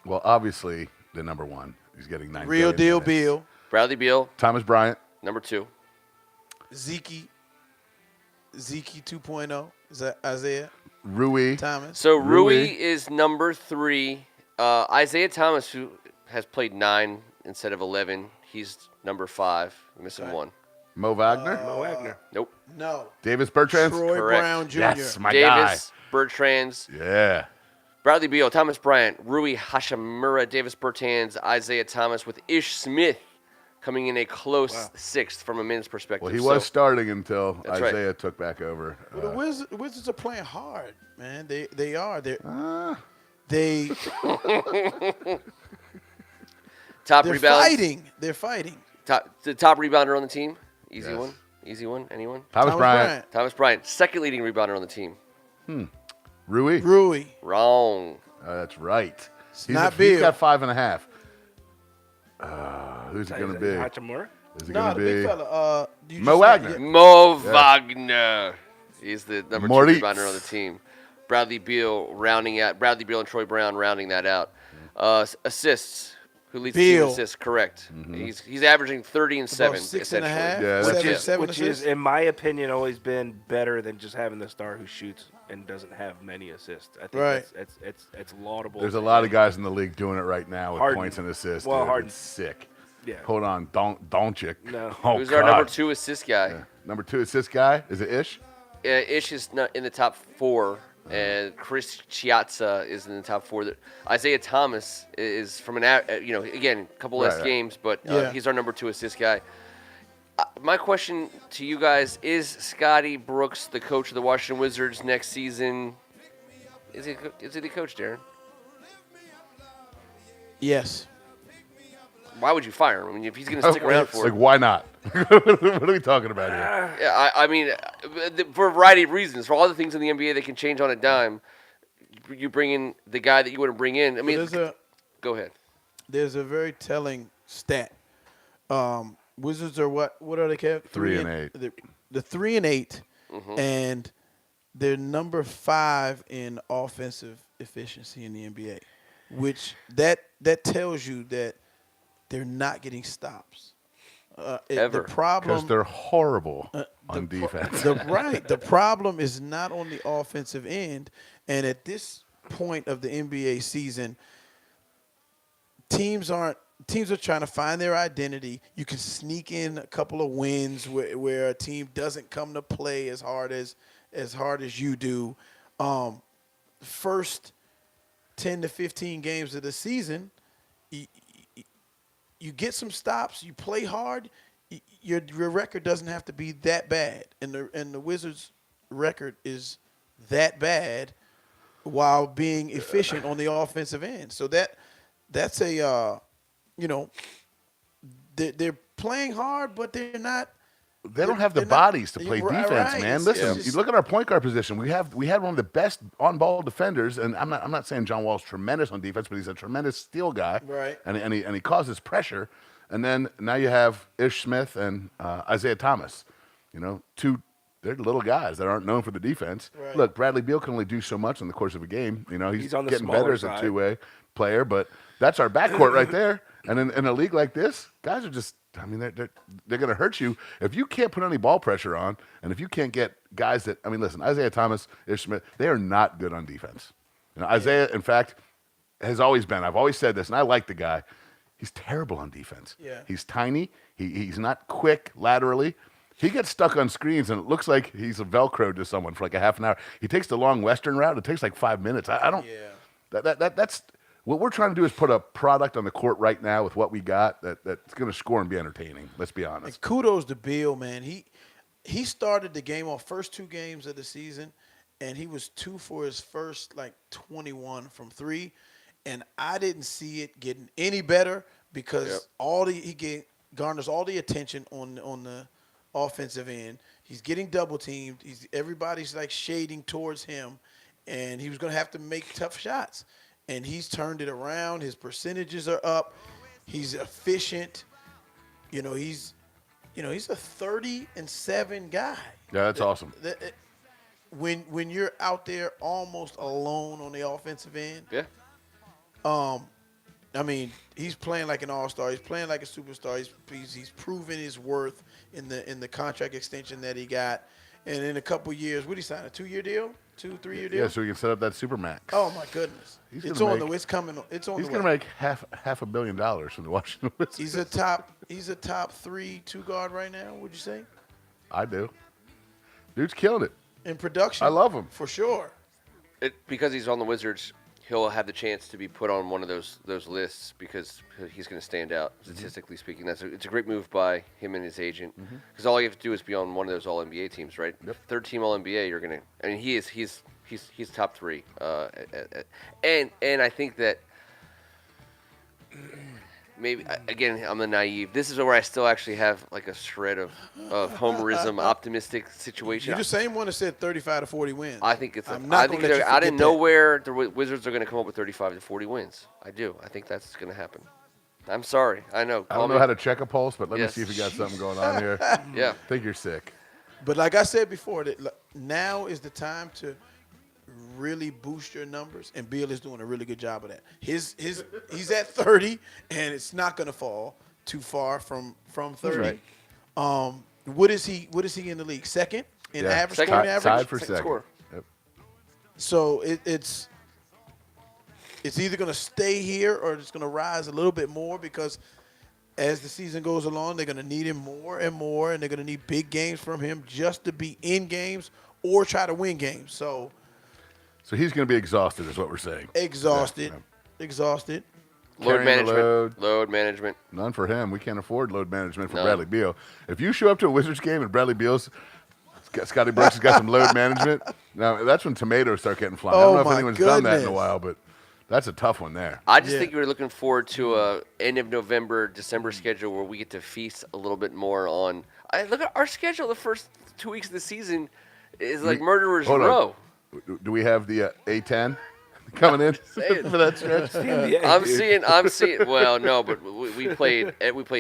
Well, obviously, the number one. He's getting 9 Real billion deal, minutes. Bill. Bradley Beal, Thomas Bryant. number 2. Zeke 2.0. Is that Isaiah Rui. Thomas? So Rui Rui. is number 3. Isaiah Thomas, who has played 9 instead of 11, he's number 5. Missing Okay. 1. Mo Wagner. Mo Wagner. Nope. No. Davis Bertrand. Troy Correct. Brown Jr. Yes, my Davis, Bertrands, guy. Yeah. Bradley Beal, Thomas Bryant, Rui Hashimura, Davis Bertans, Isaiah Thomas, with Ish Smith coming in a close 6th from a minutes perspective. Well, he was So, starting until That's right. Isaiah took back over. Well, the Wizards are playing hard, man. They are. They're top they're rebound. fighting. They're fighting. The top rebounder on the team. Easy Yes. one. Easy one. Anyone? Thomas Bryant. Thomas Bryant, second leading rebounder on the team. Rui. Rui. Wrong. That's right. He's not he's Bill. got 5.5. Who's it going to be? Hachimura? Is it No, going the to big be fella. You Mo just- Wagner? yeah. Mo Wagner. He's the number Moritz. 2 rebounder on the team. Bradley Beal and Troy Brown rounding that out. Assists. Who leads the team in Beal. assists? Correct. He's averaging 30 and 7. About 6.5. essentially. Yeah, seven, that's- seven Which assists. is, in my opinion, always been better than just having the star who shoots and doesn't have many assists. I think Right. it's laudable. There's a lot of guys in the league doing it right now with Harden. points and assists. Well, dude. Harden. It's sick. Yeah. Hold on. Don't you? No. Oh, Who's God. our number 2 assist guy? Yeah. Number 2 assist guy? Is it Ish? Ish is not in the top 4, and Chris Chiazza is in the top 4. Isaiah Thomas is from again, a couple less Right. games, but Yeah. he's our number 2 assist guy. My question to you guys is: Scotty Brooks, the coach of the Washington Wizards next season? Is he the coach, Darren? Yes. Why would you fire him? I mean, if he's going to stick around for Like, it. why not? What are we talking about here? Yeah, I mean, for a variety of reasons. For all the things in the NBA that can change on a dime, you bring in the guy that you wouldn't bring in. I mean, go ahead. There's a very telling stat. Wizards are what are they, Kev? 3 and 8. The 3 and 8, Mm-hmm. and they're number 5 in offensive efficiency in the NBA, which that tells you that they're not getting stops. Ever. The problem Because they're horrible on defense. The problem is not on the offensive end, and at this point of the NBA season, teams are trying to find their identity. You can sneak in a couple of wins where a team doesn't come to play as hard as you do. First 10 to 15 games of the season, you get some stops, you play hard, your record doesn't have to be that bad. And the Wizards' record is that bad while being efficient on the offensive end. So that's a they're playing hard, but they're not. They don't have the they're not- bodies to play Right, defense, right. man. It's Listen, just- you look at our point guard position. We had one of the best on-ball defenders, and I'm not saying John Wall's tremendous on defense, but he's a tremendous steal guy. Right. And he causes pressure. And then now you have Ish Smith and Isaiah Thomas. They're little guys that aren't known for the defense. Right. Look, Bradley Beal can only do so much in the course of a game. He's on the getting smaller better as a side. two-way player, but that's our backcourt right there. And in a league like this, guys are just. I mean, they're going to hurt you if you can't put any ball pressure on, and if you can't get guys that. I mean, listen, Isaiah Thomas, Ish Smith, they are not good on defense. Isaiah, in fact, has always been. I've always said this, and I like the guy. He's terrible on defense. Yeah. He's tiny. He's not quick laterally. He gets stuck on screens, and it looks like he's a Velcro to someone for like a half an hour. He takes the long Western route. It takes like 5 minutes. I don't. Yeah. That's what we're trying to do is put a product on the court right now with what we got that's going to score and be entertaining. Let's be honest. And kudos to Bill, man. He started the game off first 2 games of the season, and he was 2 for his first 21 from 3, and I didn't see it getting any better because he garners all the attention on the offensive end. He's getting double teamed. Everybody's shading towards him, and he was going to have to make tough shots. And he's turned it around. His percentages are up. He's efficient. He's a 30-7 guy. Yeah, that's awesome. When you're out there almost alone on the offensive end. Yeah. I mean, he's playing like an all-star. He's playing like a superstar. He's proven his worth in the contract extension that he got. And in a couple years, what did he sign? A 2-year deal? 3-year deal? Yeah, so we can set up that Supermax. Oh my goodness! It's He's on gonna the. It's coming. It's on. He's the going way. to make half $1 billion from the Washington Wizards. He's a top 3 2-guard right now. Would you say? I do. Dude's killing it. In production. I love him. For sure. Because he's on the Wizards, he'll have the chance to be put on one of those lists because he's going to stand out statistically speaking. It's a great move by him and his agent because all you have to do is be on one of those All NBA teams, right? Yep. 3rd-team All NBA. You're gonna. I mean, he's top 3, and I think that maybe again I'm the naive. This is where I still actually have a shred of homerism, optimistic situation. You're the same one that said 35 to 40 wins. I think it's. I'm not I think gonna let you out of forget that. nowhere, the Wizards are going to come up with 35 to 40 wins. I do. I think that's going to happen. I'm sorry. I know. I don't know how to check a pulse, but let me Yes. see if we got something going on here. Yeah. I think you're sick. But like I said before, now is the time to really boost your numbers, and Bill is doing a really good job of that. He's at 30, and it's not going to fall too far from 30. right. What is he in the league? Second in average Second. scoring average. Tied for Second second. score. Yep. So it's either going to stay here or it's going to rise a little bit more because as the season goes along, they're going to need him more and more, and they're going to need big games from him just to be in games or try to win games. So he's going to be exhausted, is what we're saying. exhausted. Load Carrying the management. Load management. None for him. We can't afford load management for No. Bradley Beal. If you show up to a Wizards game and Bradley Beal's Scotty Brooks has got some load management, now that's when tomatoes start getting flying. I don't know if my anyone's done that in a goodness. while, but that's a tough one there. I just Yeah. think we're looking forward to a end of November, December schedule where we get to feast a little bit more on. Look at our schedule. The first 2 weeks of the season is like murderers Hold on. row. Do we have the A10 coming in saying. for that stretch? I'm seeing. Well, no, but we played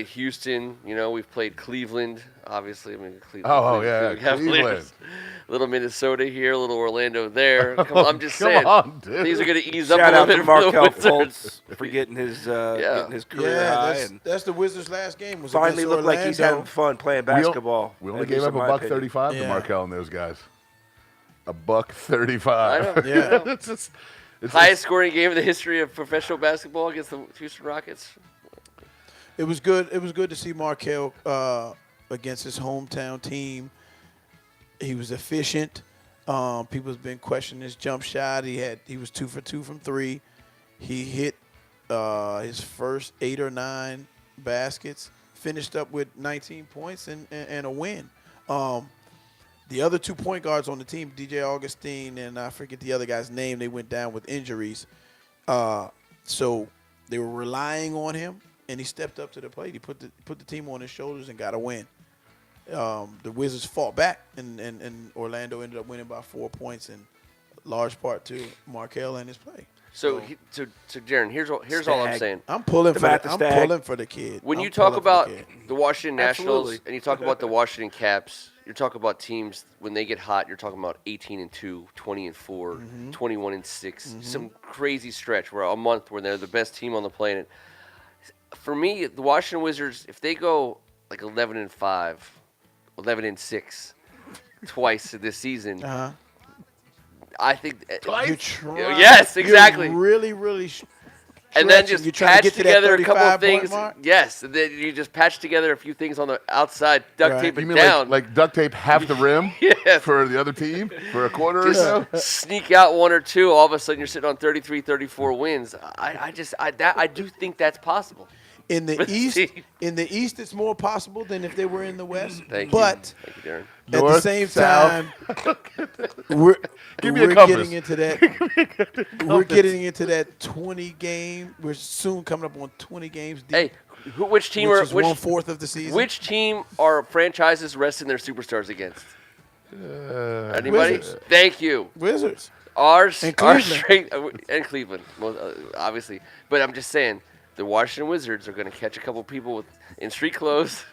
Houston. We've played Cleveland. Obviously, I mean Cleveland. Oh, yeah, We have Cleveland. Little Minnesota here, little Orlando there. I'm just saying. on, dude. These are going to ease Shout up a out little to bit for the Markel Wizards. Fultz for getting his career Yeah, high that's, and that's the Wizards' last game. Was finally against look like he's Orlando. having fun playing basketball. We only at gave least up in my opinion. $135 to Yeah. Markel and those guys. $135. I know. Yeah. it's Highest scoring game in the history of professional basketball against the Houston Rockets. It was good. It was good to see Markel against his hometown team. He was efficient. People's been questioning his jump shot. He was 2 for 2 from 3. He hit his first 8 or 9 baskets. Finished up with 19 points and a win. The other 2 point guards on the team, DJ Augustine and I forget the other guy's name, they went down with injuries. So they were relying on him, and he stepped up to the plate. He put the team on his shoulders and got a win. The Wizards fought back, and Orlando ended up winning by 4 points, in large part to Markel and his play. So Darren, here's all I'm Stag. saying. I'm pulling for About the, to I'm stag. pulling for the kid. When I'm you talk pulling for about the kid. the Washington Nationals Absolutely. and you talk about the Washington Caps, you're talking about teams when they get hot. You're talking about 18-2, 20-4, 21-6, some crazy stretch where a month where they're the best team on the planet. For me, the Washington Wizards, if they go like 11-5, 11-6 twice this season, I think You're trying, yes, exactly. You're really, really and then stretch just you're trying to patch get to that together a couple of 35-point things. mark? Yes, and then you just patch together a few things on the outside, duct Right. tape You it mean down. like duct tape half the rim Yes. for the other team for a quarter or Just so? sneak out one or two. All of a sudden, you're sitting on 33, 34 wins. I do think that's possible. In the With the East, team. it's more possible than if they were in the West. Thank but you. Thank you, Darren. at the North, same south. time, we're Give me a we're compass. getting into that. We're getting into that 20 game. We're soon coming up on 20 games deep. Hey, which team which are is which 1/4 of the season. which team are franchises resting their superstars against? Anybody? Wizards. Thank you. Wizards? Ours, And our Cleveland. strength, and Cleveland, obviously. But I'm just saying, the Washington Wizards are going to catch a couple people in street clothes.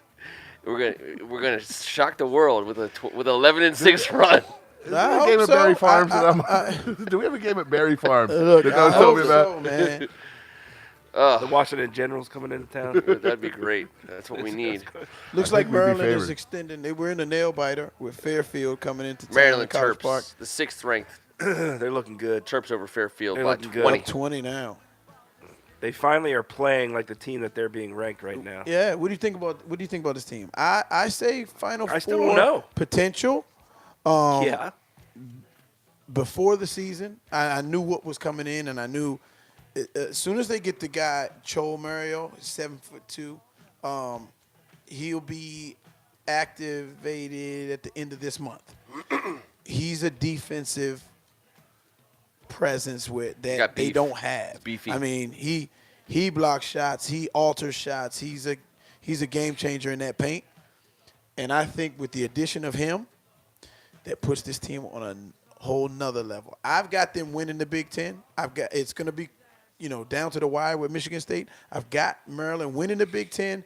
We're gonna shock the world with a 11-6 run. Is there a game at Berry Farms that I'm do we have a game at Berry Farms? Look, that I Noah's told hope me about? so, man. The Washington Generals coming into town. That'd be great. That's what we need. Looks I like think we'd be Maryland is favored. extending. They were in a nail biter with Fairfield coming into town Maryland in College Terps, Park. the 6th ranked They're looking good. Terps over Fairfield They're by looking good. 20. Up 20 now. They finally are playing like the team that they're being ranked right now. Yeah. What do you think about this team? I say Final Four I still don't know. potential. Yeah. Before the season, I knew what was coming in, and I knew as soon as they get the guy Joel Mario, 7'2", he'll be activated at the end of this month. He's a defensive presence Got that they beef. don't have. Beefy. I mean, he blocks shots, he alters shots. He's a game changer in that paint, and I think with the addition of him, that puts this team on a whole nother level. I've got them winning the Big Ten. It's going to be, down to the wire with Michigan State. I've got Maryland winning the Big Ten,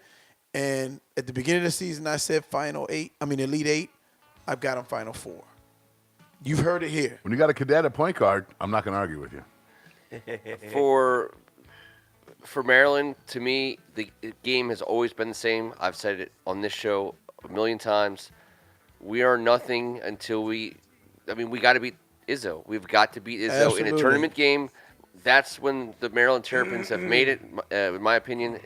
and at the beginning of the season, I said Elite Eight. I've got them Final Four. You've heard it here. When you got a cadet at point guard, I'm not going to argue with you. For Maryland, to me, the game has always been the same. I've said it on this show a million times. We are nothing until we got to beat Izzo. We've got to beat Izzo in Absolutely. a tournament game. That's when the Maryland Terrapins have made it, in my opinion.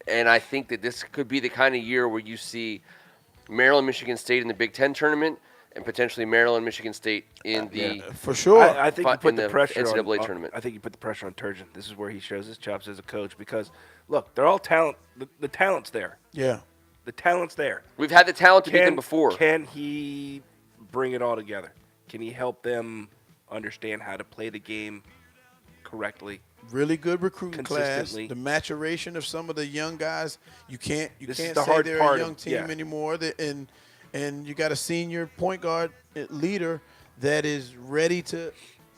And I think that this could be the kind of year where you see Maryland, Michigan State in the Big Ten tournament, and potentially Maryland, Michigan State in the For sure. I think you in put the the pressure NCAA on. tournament. I think you put the pressure on Turgeon. This is where he shows his chops as a coach because, look, they're all talent. The talent's there. Yeah. The talent's there. We've had the talent to beat them before. Can he bring it all together? Can he help them understand how to play the game correctly? Really good recruiting class. Consistently. The maturation of some of the young guys. You can't This is say the hard they're part a of- young team yeah. anymore. And you got a senior point guard leader that is ready to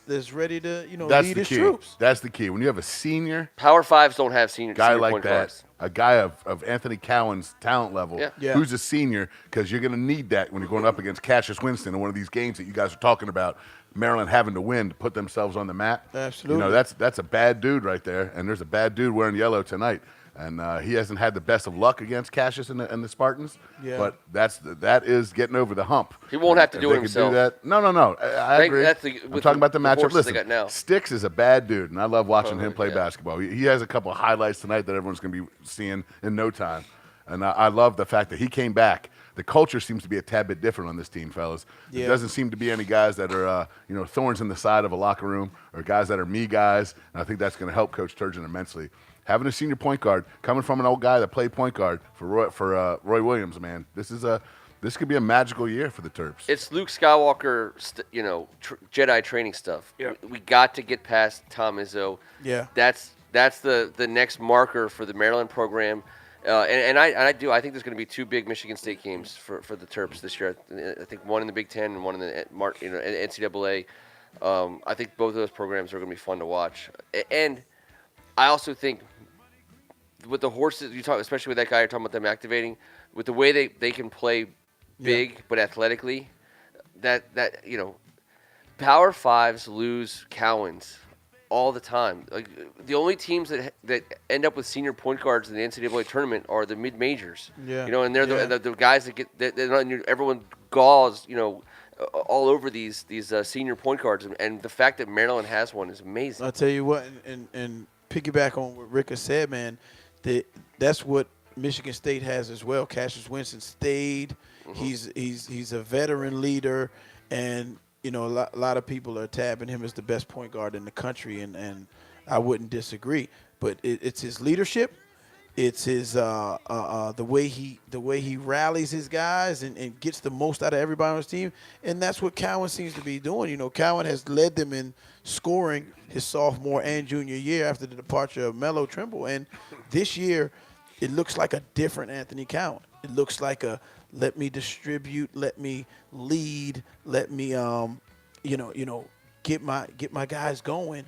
That's lead the his key. troops. That's the key. When you have a senior Power Fives don't have senior guy senior like point that, guards. a guy of Anthony Cowan's talent level, Yeah. Yeah. who's a senior, because you're going to need that when you're going up against Cassius Winston in one of these games that you guys are talking about, Maryland having to win to put themselves on the map. Absolutely. That's a bad dude right there, and there's a bad dude wearing yellow tonight. And he hasn't had the best of luck against Cassius and the Spartans, Yeah. but that is getting over the hump. He won't have to If do they it could himself. that, no. I think agree. that's I'm with talking about the the matchup. horses they Listen, got now. Sticks is a bad dude, and I love watching him play yeah. basketball. He has a couple of highlights tonight that everyone's going to be seeing in no time. And I love the fact that he came back. The culture seems to be a tad bit different on this team, fellas. Yeah. There doesn't seem to be any guys that are, thorns in the side of a locker room or guys that are me guys. And I think that's going to help Coach Turgeon immensely. Having a senior point guard, coming from an old guy that played point guard for Roy Williams, man, this could be a magical year for the Terps. It's Luke Skywalker, Jedi training stuff. Yeah. We got to get past Tom Izzo. Yeah. That's the next marker for the Maryland program. I think there's going to be two big Michigan State games for the Terps this year. I think one in the Big Ten and one in the NCAA. I think both of those programs are going to be fun to watch. And I also think with the horses you talk, especially with that guy you're talking about them activating, with the way they can play big but athletically, that Power Fives lose Cowans all the time. Like the only teams that end up with senior point guards in the NCAA tournament are the mid majors. Yeah. And they're Yeah. the guys that get everyone galls all over these senior point guards, and the fact that Maryland has one is amazing. I'll tell you what, and piggyback on what Rick has said, man, that's what Michigan State has as well. Cassius Winston stayed. He's a veteran leader, and a lot of people are tabbing him as the best point guard in the country, and I wouldn't disagree. But it's his leadership. It's his the way he rallies his guys and gets the most out of everybody on his team, and that's what Cowan seems to be doing. Cowan has led them in scoring his sophomore and junior year after the departure of Melo Trimble, and this year it looks like a different Anthony Cowan. It looks like a let me distribute, let me lead, let me get my guys going,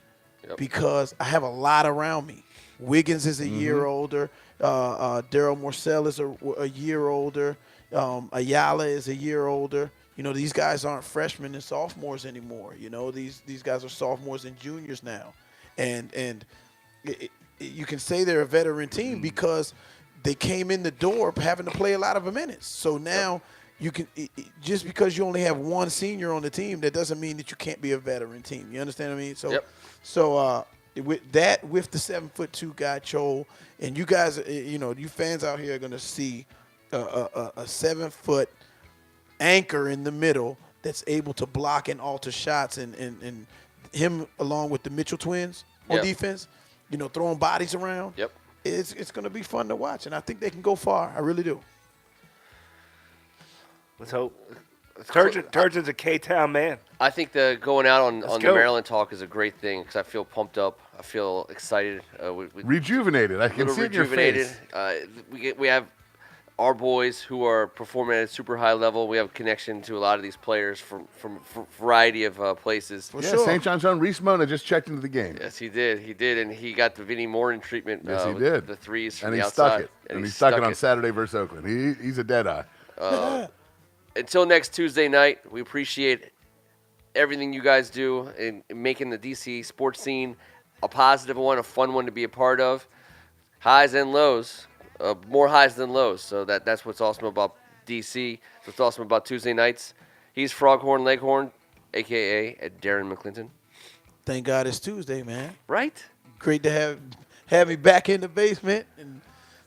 because I have a lot around me. Wiggins is a year older. Daryl Morcell is a year older. Ayala is a year older. These guys aren't freshmen and sophomores anymore. These guys are sophomores and juniors now. And you can say they're a veteran team because they came in the door having to play a lot of minutes. So now you can just because you only have one senior on the team, that doesn't mean that you can't be a veteran team. You understand what I mean? So with the 7'2" guy Chol, and you guys, you fans out here are gonna see a 7-foot anchor in the middle that's able to block and alter shots, and him along with the Mitchell twins on defense, throwing bodies around. Yep. It's gonna be fun to watch, and I think they can go far. I really do. Let's hope. Turgeon's a K-Town man. I think the going out on the go. Maryland talk is a great thing because I feel pumped up. I feel excited. Rejuvenated. I can see it in your face. We have our boys who are performing at a super high level. We have a connection to a lot of these players from a variety of places. For Yeah, sure. St. John's own Reese Mona just checked into the game. Yes, he did. He did, and he got the Vinnie Morin treatment. Yes, he with did. the threes from And the he outside. stuck it. And he stuck it on Saturday versus Oakland. He's a dead eye. Until next Tuesday night, we appreciate everything you guys do in making the DC sports scene a positive one, a fun one to be a part of. Highs and lows, more highs than lows. So that's what's awesome about DC. What's awesome about Tuesday nights. He's Froghorn Leghorn, a.k.a. Darren McClinton. Thank God it's Tuesday, man. Right? Great to have me back in the basement, and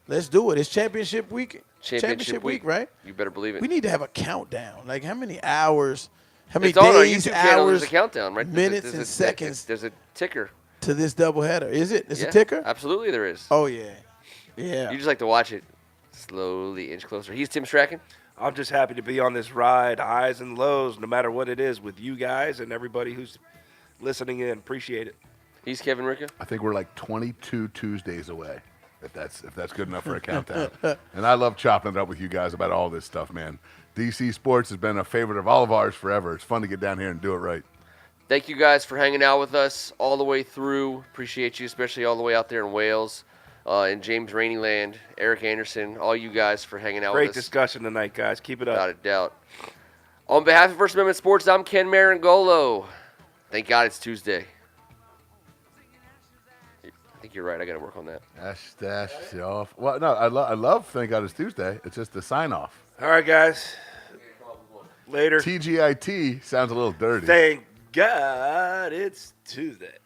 let's do it. It's championship week. Championship week, right? You better believe it. We need to have a countdown. Like how many hours, how many It's on our days, YouTube channel. hours, There's a countdown, right? minutes, and seconds There's a ticker. to this doubleheader. Is it? It's Yeah, a ticker? Absolutely there is. Oh, yeah. Yeah. You just like to watch it slowly inch closer. He's Tim Strachan. I'm just happy to be on this ride, highs and lows, no matter what it is, with you guys and everybody who's listening in. Appreciate it. He's Kevin Ricca. I think we're like 22 Tuesdays away, if that's good enough for a countdown. And I love chopping it up with you guys about all this stuff, man. DC Sports has been a favorite of all of ours forever. It's fun to get down here and do it right. Thank you guys for hanging out with us all the way through. Appreciate you, especially all the way out there in Wales, in James Raineyland, Eric Anderson, all you guys for hanging out Great with us. discussion tonight, guys. Keep it up. Without a doubt. On behalf of First Amendment Sports, I'm Ken Marangolo. Thank God it's Tuesday. I think you're right. I got to work on that. Dash off. Well, no, I love Thank God It's Tuesday. It's just the sign off. All right, guys. Later. TGIT sounds a little dirty. Thank God it's Tuesday.